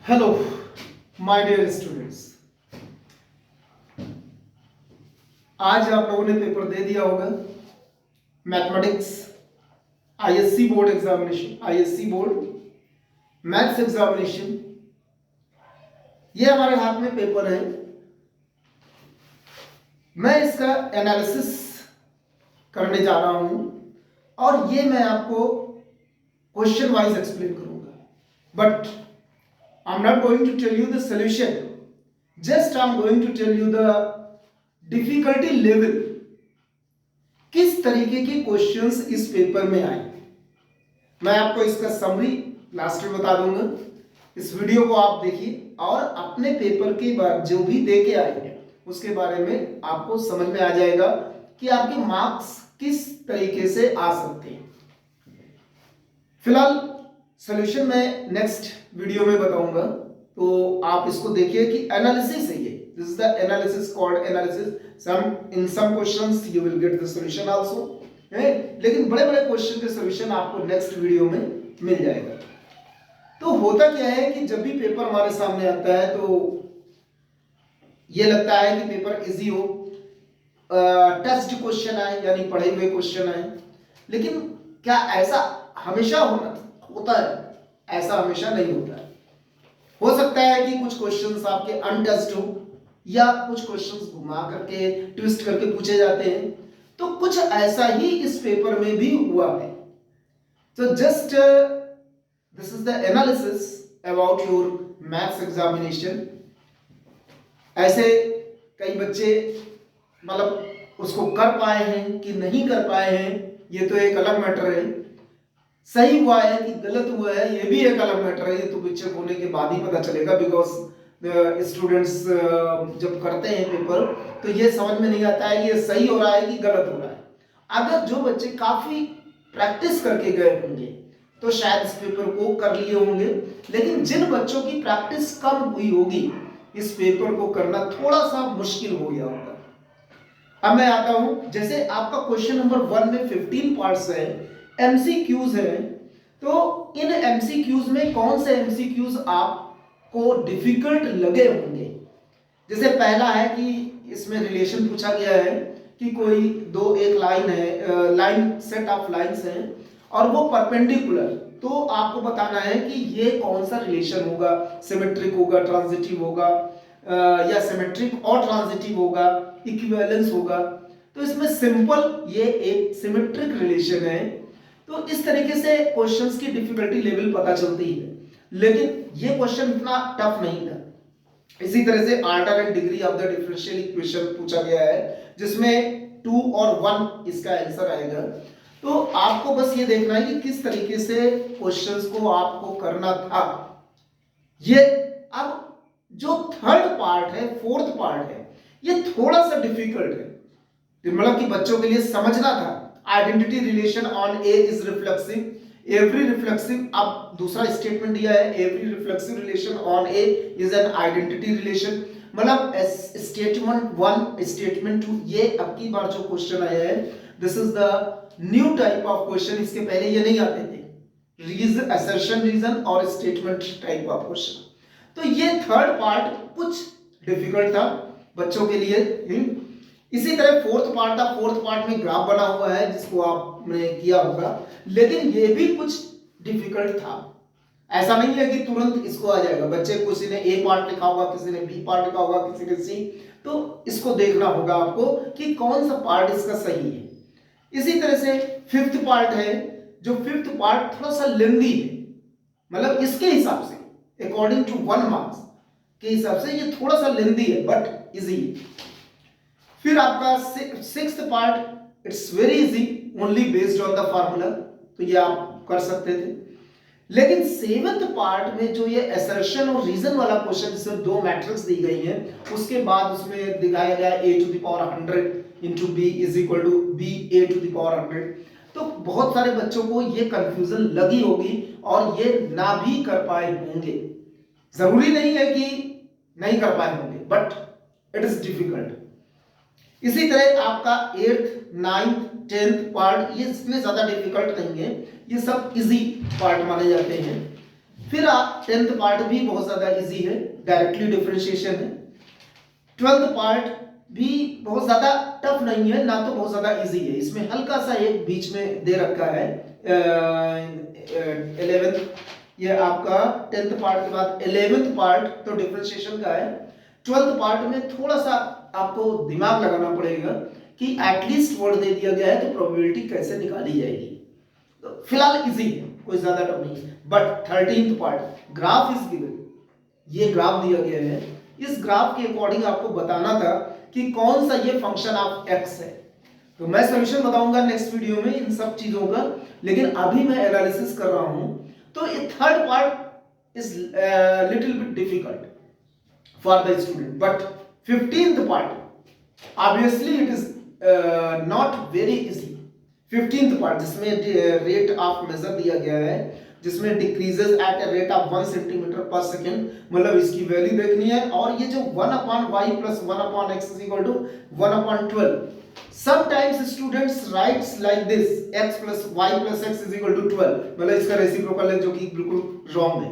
Hello my dear students, आज आप लोगों ने पेपर दे दिया होगा mathematics ISC board examination, ISC board maths examination. ये हमारे हाथ में पेपर है। मैं इसका एनालिसिस करने जा रहा हूं और ये मैं आपको क्वेश्चन वाइज एक्सप्लेन करूंगा, but I'm not going to tell you the solution, just I'm going to tell you the difficulty level। किस तरीके के क्वेश्चंस इस पेपर में आए, मैं आपको इसका समरी लास्ट में बता दूंगा। इस वीडियो को आप देखिए और अपने पेपर के बाद जो भी दे के आए हैं उसके बारे में आपको समझ में आ जाएगा कि आपके मार्क्स किस तरीके से आ सकते हैं। फिलहाल सॉल्यूशन मैं नेक्स्ट वीडियो में बताऊंगा, तो आप इसको देखिए कि एनालिसिस है ये। This is the analysis called analysis. Some in some questions you will get the solution also, लेकिन बड़े बड़े क्वेश्चन के सॉल्यूशन आपको नेक्स्ट वीडियो में मिल जाएगा। तो होता क्या है कि जब भी पेपर हमारे सामने आता है तो ये लगता है कि पेपर इजी हो, टेस्ट क्वेश्चन आए यानी पढ़े हुए क्वेश्चन आए, लेकिन क्या ऐसा हमेशा होता है? ऐसा हमेशा नहीं होता है। हो सकता है कि कुछ क्वेश्चंस आपके अनटेस्ट हो या कुछ क्वेश्चंस घुमा करके ट्विस्ट करके पूछे जाते हैं, तो कुछ ऐसा ही इस पेपर में भी हुआ है। तो just this is the analysis about your maths examination. ऐसे कई बच्चे मतलब उसको कर पाए हैं कि नहीं कर पाए हैं, ये तो एक अलग मैटर है। सही हुआ है कि गलत हुआ है ये भी एक अलग मैटर है, ये तो पिक्चर होने के बाद ही पता चलेगा। बिकॉज स्टूडेंट्स जब करते हैं पेपर तो ये समझ में नहीं आता है ये सही हो रहा है कि गलत हो रहा है। अगर जो बच्चे काफी प्रैक्टिस करके गए होंगे तो शायद इस पेपर को कर लिए होंगे, लेकिन जिन बच्चों की प्रैक्टिस कम हुई होगी इस पेपर को करना थोड़ा सा मुश्किल हो गया होगा। अब मैं आता हूं, जैसे आपका क्वेश्चन नंबर 1 में 15 पार्ट्स है, एमसीक्यूज है, तो इन एमसीक्यूज में कौन से एमसीक्यूज आपको डिफिकल्ट लगे होंगे? जैसे पहला है कि इसमें रिलेशन पूछा गया है कि कोई एक लाइन है, लाइन सेट ऑफ लाइंस हैं और वो परपेंडिकुलर, तो आपको बताना है कि ये कौन सा रिलेशन होगा, सिमेट्रिक होगा, ट्रांजिटिव होगा, या सिमेट्रिक और ट्रांजिटिव होगा, इक्विवेलेंस होगा। तो इसमें सिंपल ये एक सिमेट्रिक रिलेशन है। तो इस तरीके से क्वेश्चंस की डिफिकल्टी लेवल पता चलती है, लेकिन ये क्वेश्चन इतना टफ नहीं था। इसी तरह से order and degree of the differential equation पूछा गया है, जिसमें 2 और 1 इसका आंसर आएगा। तो आपको बस ये देखना है कि किस तरीके से क्वेश्चंस को आपको करना था। ये अब जो थर्ड पार्ट है, फोर्थ पार्ट है, ये थोड़ा सा डिफिकल्ट है, मतलब कि बच्चों के लिए समझना था। Identity relation on A is reflexive, every reflexive. अब दूसरा स्टेटमेंट दिया है, every reflexive relation on A is an identity relation. मतलब स्टेटमेंट 1 स्टेटमेंट 2, ये अब की बार जो क्वेश्चन आया है this is the new type of question. इसके पहले ये नहीं आते थे, रीजन, असर्शन रीजन और स्टेटमेंट टाइप ऑफ क्वेश्चन। तो ये थर्ड पार्ट कुछ डिफिकल्ट था बच्चों के लिए। इसी तरह फोर्थ पार्ट था, फोर्थ पार्ट में ग्राफ बना हुआ है जिसको आपने किया होगा, लेकिन ये भी कुछ डिफिकल्ट था। ऐसा नहीं है कि तुरंत इसको आ जाएगा। बच्चे किसी ने ए पार्ट लिखा होगा, किसी ने बी पार्ट लिखा होगा, किसी ने सी, तो इसको देखना होगा आपको कि कौन सा पार्ट इसका सही है। इसी तरह से फिफ्थ पार्ट है, जो फिफ्थ पार्ट थोड़ा सा लेंदी है, मतलब इसके हिसाब से अकॉर्डिंग टू 1 मार्क्स के हिसाब से ये थोड़ा सा लेंदी है बट इजी है। फिर आपका sixth part it's very easy, only based on the formula, तो ये आप कर सकते थे। लेकिन सेवेंथ पार्ट में जो ये असर्शन और रीजन वाला क्वेश्चन, जिसमें 2 मैट्रिक्स दी गई हैं, उसके बाद उसमें दिखाया गया a to the power 100 into b is equal to b a to the power 100। तो बहुत सारे बच्चों को ये कंफ्यूजन लगी होगी और ये ना भी कर पाए होंगे। जरूरी नहीं है कि नहीं कर पाए होंगे, बट इट इज डिफिकल्ट। इसी तरह आपका 8th, 9th, 10th पार्ट ये इतने ज्यादा डिफिकल्ट नहीं है, ये सब इजी पार्ट माने जाते हैं। फिर 10th पार्ट भी बहुत ज्यादा इजी है, डायरेक्टली डिफरेंशिएशन है। 12th पार्ट भी बहुत ज्यादा टफ नहीं है, ना तो बहुत ज्यादा इजी है, इसमें हल्का सा एक बीच में दे रखा है 11th, ये आपका 10th पार्ट के बाद 11th पार्ट तो डिफरेंशिएशन का है। 12th पार्ट में थोड़ा सा आपको दिमाग लगाना पड़ेगा कि एटलीस्ट वर्ड दे दिया गया है तो प्रोबेबिलिटी कैसे निकाली जाएगी। तो फिलहाल इजी है, कोई ज्यादा टफ नहीं है। But 13th part graph is given, ये ग्राफ दिया गया है, इस ग्राफ के अकॉर्डिंग आपको बताना था कि कौन सा ये फंक्शन ऑफ एक्स है। तो मैं सॉल्यूशन बताऊंगा नेक्स्ट वीडियो में इन सब चीजों का, लेकिन अभी मैं एनालिसिस कर रहा हूं। तो ये third part is little bit difficult for the student, but 15th part obviously it is not very easy. 15th part जिसमें रेट ऑफ मेजर दिया गया है, जिसमें decreases at a rate of 1 centimetre per second, मतलब इसकी वैल्यू देखनी है। और ये जो 1/y plus 1/x is equal to 1/12, sometimes students writes like this x plus y plus x is equal to 12, मतलब इसका रेसिप्रोकल है, जो कि बिल्कुल रॉन्ग है।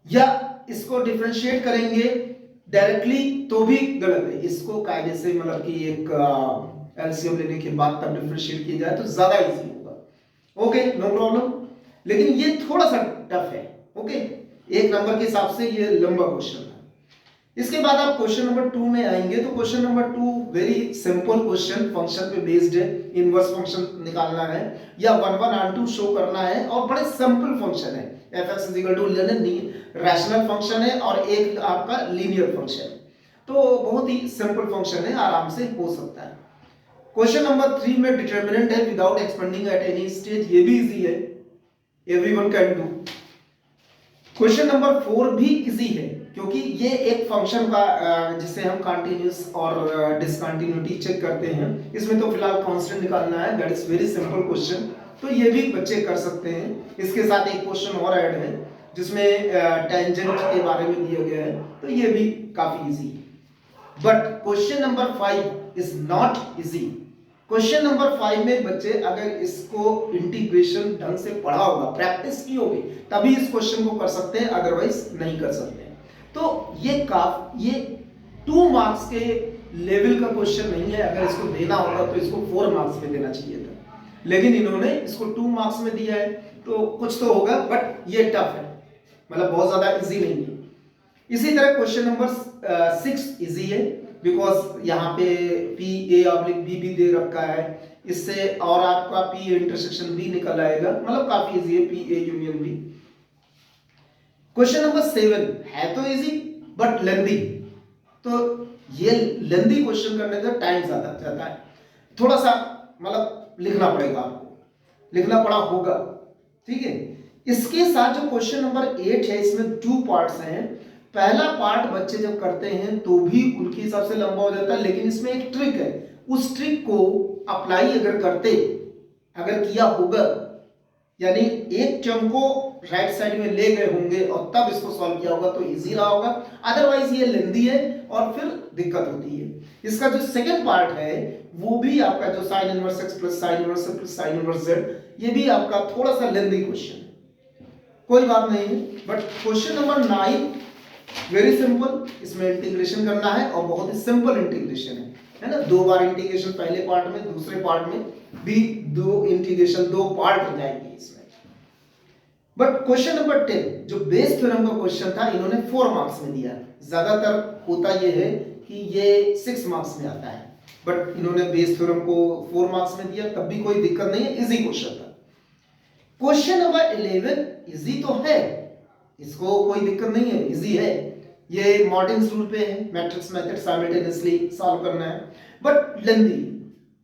या इसको डिफरेंशिएट करेंगे डायरेक्टली तो भी गलत है, इसको कायदे से मतलब कि एक एलसीएम लेने के बाद तब डिफरेंशिएट किया जाए तो ज्यादा इजी होगा। ओके, नो प्रॉब्लम, लेकिन ये थोड़ा सा टफ है। ओके, एक नंबर के हिसाब से ये लंबा क्वेश्चन है। इसके बाद आप क्वेश्चन नंबर 2 में आएंगे, तो question number 2 very simple question, function पे बेस्ड है, इनवर्स फंक्शन निकालना है या 1 1 और 2 शो करना है, और बड़े सिंपल फंक्शन है। fx is equal to rational function है और एक आपका लीनियर फंक्शन, तो बहुत ही सिंपल फंक्शन है, आराम से हो सकता है। क्वेश्चन नंबर 3 में डिटरमिनेंट है without expanding at any stage, ये भी इजी है, everyone can do. Question number 4 भी इजी है, क्योंकि ये एक फंक्शन का जिसे हम कंटीन्यूअस और डिसकंटिन्यूटी चेक करते हैं, इसमें तो फिलहाल कांस्टेंट निकालना है, that is very simple question, तो ये भी बच्चे कर सकते हैं। इसके साथ एक क्वेश्चन और ऐड है जिसमें टेंजेंट के बारे में दिया गया है, तो ये भी काफी इजी है। But question number 5 is not easy. Question number 5 में बच्चे अगर इसको इंटीग्रेशन ढंग से पढ़ा होगा, प्रैक्टिस की होगी, तभी इस क्वेश्चन को कर सकते हैं, अदरवाइज नहीं कर सकते। तो ये 2 मार्क्स के लेवल का क्वेश्चन नहीं है, अगर इसको देना होगा तो इसको 4 मार्क्स में देना चाहिए था, लेकिन इन्होंने इसको 2 मार्क्स में दिया है, तो कुछ तो होगा, बट ये टफ है, मतलब बहुत ज्यादा इजी नहीं है। इसी तरह क्वेश्चन नंबर 6 इजी है, बिकॉज यहाँ पे पी ए ऑब्लिक बी भी दे रखा है, इससे और आपका पी ए इंटरसेक्शन बी निकल आएगा, मतलब काफी इजी है, P A union B. Question number 7 है तो इजी बट लेंदी, तो ये लेंदी क्वेश्चन करने का टाइम ज्यादा जाता है, थोड़ा सा मतलब लिखना पड़ेगा, आपको लिखना पड़ा होगा, ठीक है। इसके साथ जो क्वेश्चन नंबर 8 है, इसमें 2 पार्ट्स हैं। पहला पार्ट बच्चे जब करते हैं तो भी उनके हिसाब से लंबा हो जाता है, लेकिन इसमें एक ट्रिक है, उस ट्रिक को अप्लाई अगर किया होगा, यानी एक टर्म को राइट साइड में ले गए होंगे और तब इसको सॉल्व किया होगा तो इजी रहा होगा, अदरवाइज ये लेंदी है और फिर दिक्कत होती है। इसका जो सेकंड पार्ट है वो भी आपका जो sin inverse x plus sin inverse y plus sin inverse z, ये भी आपका थोड़ा सा लेंदी क्वेश्चन है, कोई बात नहीं है। But question number 9 very simple, इसमें इंटीग्रेशन करना है और बहुत ही सिंपल इंटीग्रेशन है ना, 2 बार इंटीग्रेशन, पहले पार्ट में, दूसरे पार्ट में भी 2 इंटीग्रेशन, 2 पार्ट हो जाएंगे इसमें। बट क्वेश्चन नंबर 10 जो बेस थ्योरम का क्वेश्चन था, इन्होंने 4 मार्क्स में दिया, ज्यादातर होता यह है कि ये 6 मार्क्स में आता है, बट इन्होंने बेस थ्योरम को 4 मार्क्स में दिया, तब भी कोई दिक्कत नहीं है, इजी क्वेश्चन था। क्वेश्चन नंबर 11 इजी तो है, इसको कोई दिक्कत नहीं है, इजी है, ये मॉर्टिन्स रूल पे है, मैट्रिक्स मेथड साइमल्टेनियसली सॉल्व करना है, बट लेंदी,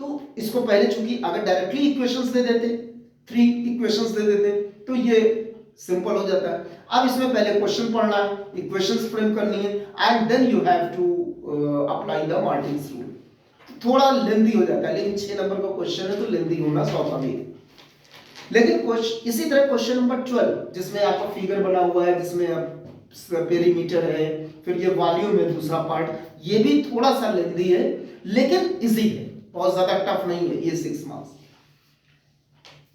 तो इसको पहले चूंकि अगर डायरेक्टली इक्वेशंस दे देते, 3 इक्वेशंस दे देते, तो ये सिंपल हो जाता है। अब इसमें पहले क्वेश्चन पढ़ना है, इक्वेशंस फ्रेम करनी है, and then you have to apply the Martin's rule, थोड़ा लेंदी हो जाता है, लेकिन 6 नंबर का क्वेश्चन है तो लेंदी होना स्वाभाविक है। लेकिन इसी तरह क्वेश्चन नंबर 12 जिसमें आपका फिगर बना हुआ है, जिसमें पेरीमीटर है, फिर ये वॉल्यूम है दूसरा पार्ट, ये भी थोड़ा सा लेंदी है लेकिन इजी है, बहुत ज्यादा टफ नहीं है, ये 6 मार्क्स।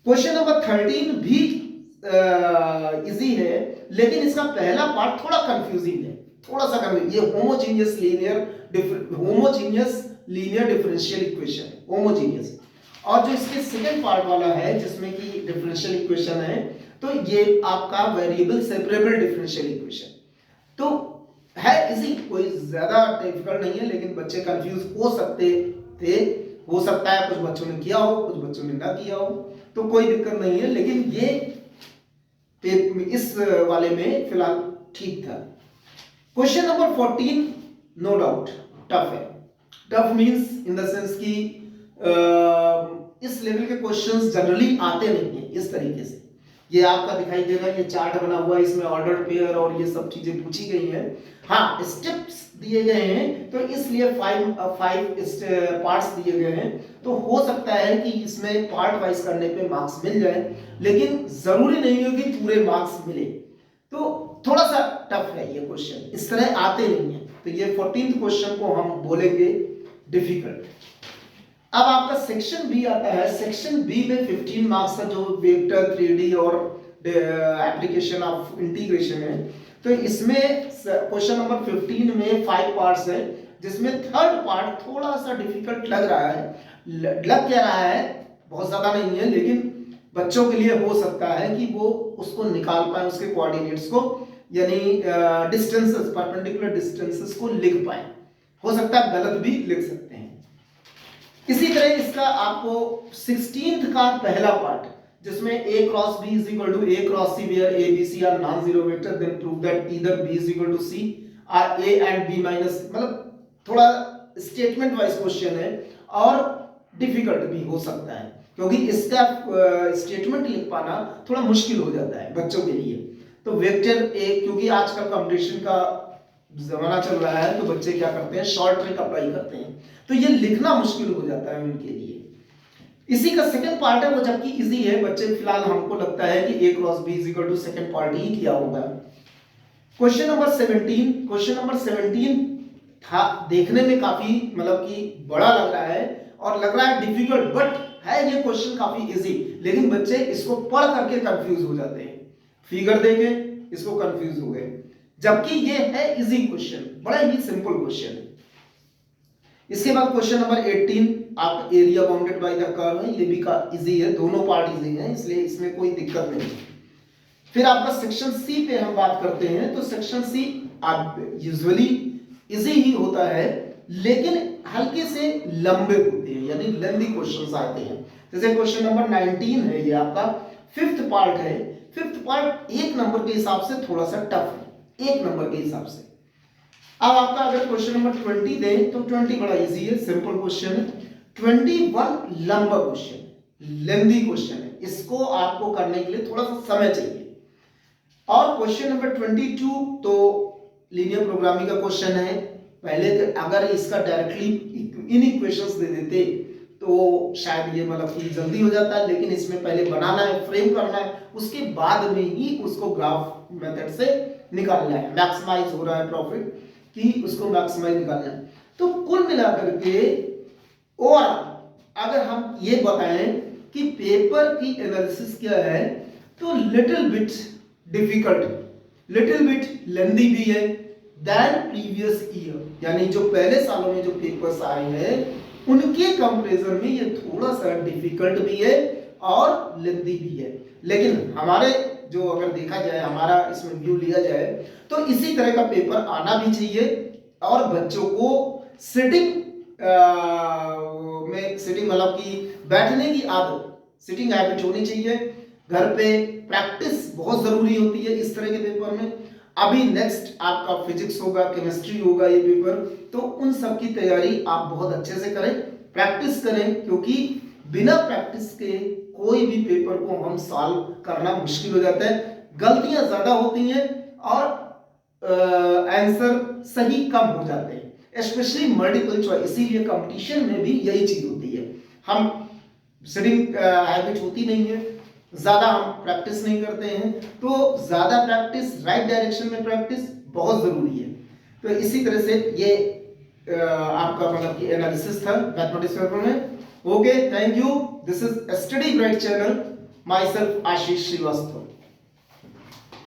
क्वेश्चन नंबर 13 भी इजी है, लेकिन इसका पहला पार्ट थोड़ा कंफ्यूजिंग है, थोड़ा सा कंफ्यूजिंग। ये homogeneous linear differential equation, homogeneous. और जो इसके सेकंड पार्ट वाला है जिसमें कि डिफरेंशियल इक्वेशन है, तो ये आपका वेरिएबल सेपरेबल डिफरेंशियल इक्वेशन। तो है इजी, कोई ज्यादा डिफिकल्ट नहीं है, लेकिन बच्चे कंफ्यूज हो सकते थे, हो सकता है कुछ बच्चों ने किया हो, कुछ बच्चों ने ना किया हो, तो कोई दिक्कत नहीं है। लेकिन ये इस वाले में फिलहाल ठीक था। Question number 14 no doubt tough है। Tough means in the sense कि इस लेवल के क्वेश्चंस जनरली आते नहीं है इस तरीके से। ये आपका दिखाई दे रहा है, ये चार्ट बना हुआ है, इसमें ऑर्डर पेयर और ये सब चीजें पूछी गई हैं। हाँ, स्टेप्स दिए गए हैं, तो इसलिए फाइव पार्ट्स दिए गए हैं, तो हो सकता है कि इसमें पार्ट वाइज करने पे मार्क्स मिल जाए, लेकिन जरूरी नहीं है कि पूरे मार्क्स मिले। तो थोड़ा सा टफ है ये क्वेश्चन, इस तरह आते नहीं है। तो ये 14th क्वेश्चन को हम बोलेंगे डिफिकल्ट। अब आपका सेक्शन बी आता है। सेक्शन बी में 15 मार्क्स का जो वेक्टर 3D और एप्लीकेशन ऑफ इंटीग्रेशन है, तो इसमें क्वेश्चन नंबर 15 में 5 पार्ट्स है, जिसमें थर्ड पार्ट थोड़ा सा डिफिकल्ट लग रहा है। लग क्या रहा है, बहुत ज्यादा नहीं है, लेकिन बच्चों के लिए हो सकता है कि वो उसको निकाल पाए, उसके कोऑर्डिनेट्स को, यानी डिस्टेंसेस, परपेंडिकुलर डिस्टेंसेस को लिख पाए। हो सकता है गलत भी लिख सकते हैं। इसी तरह इसका आपको 16th का पहला पार्ट, जिसमें a cross b is equal to a cross c where a b c are non zero vector, then prove that either b is equal to c or a and b minus, मतलब थोड़ा statement wise question है और difficult भी हो सकता है, क्योंकि इसका स्टेटमेंट लिख पाना थोड़ा मुश्किल हो जाता है बच्चों के लिए। तो वेक्टर ए, क्योंकि आजकल कंपटीशन का जमाना चल रहा है, तो बच्चे क्या करते हैं, शॉर्ट ट्रिक अप्लाई करते हैं, तो ये लिखना मुश्किल हो जाता है उनके लिए। इसी का सेकंड पार्ट है वो, जबकि इजी है। बच्चे फिलहाल हमको लगता है कि a cross b is equal to second part ही किया होगा। क्वेश्चन नंबर 17, क्वेश्चन नंबर 17 था, देखने में काफी मतलब कि बड़ा लग रहा है और लग रहा है डिफिकल्ट, बट है ये क्वेश्चन काफी इजी, लेकिन बच्चे इसको पढ़ करके कंफ्यूज हो जाते हैं, फिगर देखे इसको कंफ्यूज हो गए, जबकि ये है इजी क्वेश्चन, बड़ा ही सिंपल क्वेश्चन है। इसके बाद क्वेश्चन नंबर 18, आप area bounded by the curve है, ये भी का इजी है, दोनों पार्ट इजी हैं, इसलिए इसमें कोई दिक्कत नहीं है। फिर आपका सेक्शन सी पे हम बात करते हैं, तो सेक्शन सी आप यूजुअली इजी ही होता है, लेकिन हल्के से लंबे होते हैं, यानी लेंथी क्वेश्चंस आते हैं। जैसे क्वेश्चन नंबर 19 है, ये आपका 5th पार्ट है। 5th पार्ट 1 नंबर के हिसाब से थोड़ा सा टफ है, 1 नंबर के हिसाब से। अब आपका अगर क्वेश्चन नंबर 20 दें, तो 20 बड़ा इजी है, सिंपल क्वेश्चन है। 21 लंबा क्वेश्चन, लेंथी क्वेश्चन है, इसको आपको करने के लिए थोड़ा सा समय चाहिए। और क्वेश्चन नंबर 22 तो लीनियर प्रोग्रामिंग का क्वेश्चन है। पहले तो अगर इसका डायरेक्टली इन इक्वेशंस दे देते तो शायद ये मतलब कि जल्दी हो जाता है, लेकिन इसमें पहले बनाना है, फ्रेम करना है, उसके बाद में ही उसको ग्राफ मेथड से निकालना है। मैक्सिमाइज हो रहा है प्रॉफिट कि उसको मैक्सिमाइज निकालना है। तो कुल मिलाकर के ओवरऑल अगर हम ये बताएं कि पेपर की एनालिसिस क्या है, तो little bit difficult, little bit lengthy भी है देन प्रीवियस ईयर, यानी जो पहले सालों में जो पेपर्स आए हैं उनके कंपैरिजन में ये थोड़ा सा डिफिकल्ट भी है और लेंथी भी है। लेकिन हमारे जो अगर देखा जाए, हमारा इसमें व्यू लिया जाए, तो इसी तरह का पेपर आना भी चाहिए और बच्चों को सिटिंग में, सिटिंग मतलब कि बैठने की आदत, सिटिंग हैबिट होनी चाहिए। घर पे प्रैक्टिस बहुत जरूरी होती है इस तरह के पेपर में। अभी नेक्स्ट आपका फिजिक्स होगा, केमिस्ट्री होगा ये पेपर, तो उन सब की तैयारी आप बहुत अच्छे से करें, प्रैक्टिस करें, क्योंकि बिना प्रैक्टिस के कोई भी पेपर को हम सॉल्व करना मुश्किल हो जाता है, गलतियां ज्यादा होती हैं और आंसर सही कम हो जाते हैं, स्पेशली मल्टीपल चॉइस। इसीलिए कंपटीशन में भी यही चीज होती है, हम सिटिंग हैबिट होती नहीं है, ज्यादा हम प्रैक्टिस नहीं करते हैं, तो ज्यादा प्रैक्टिस, राइट डायरेक्शन में प्रैक्टिस बहुत जरूरी है। तो इसी तरह से ये आपका मतलब कि एनालिसिस था मैथमेटिक्स पेपर में। Okay, thank you. This is Study Bright channel, my self Ashish Srivastava.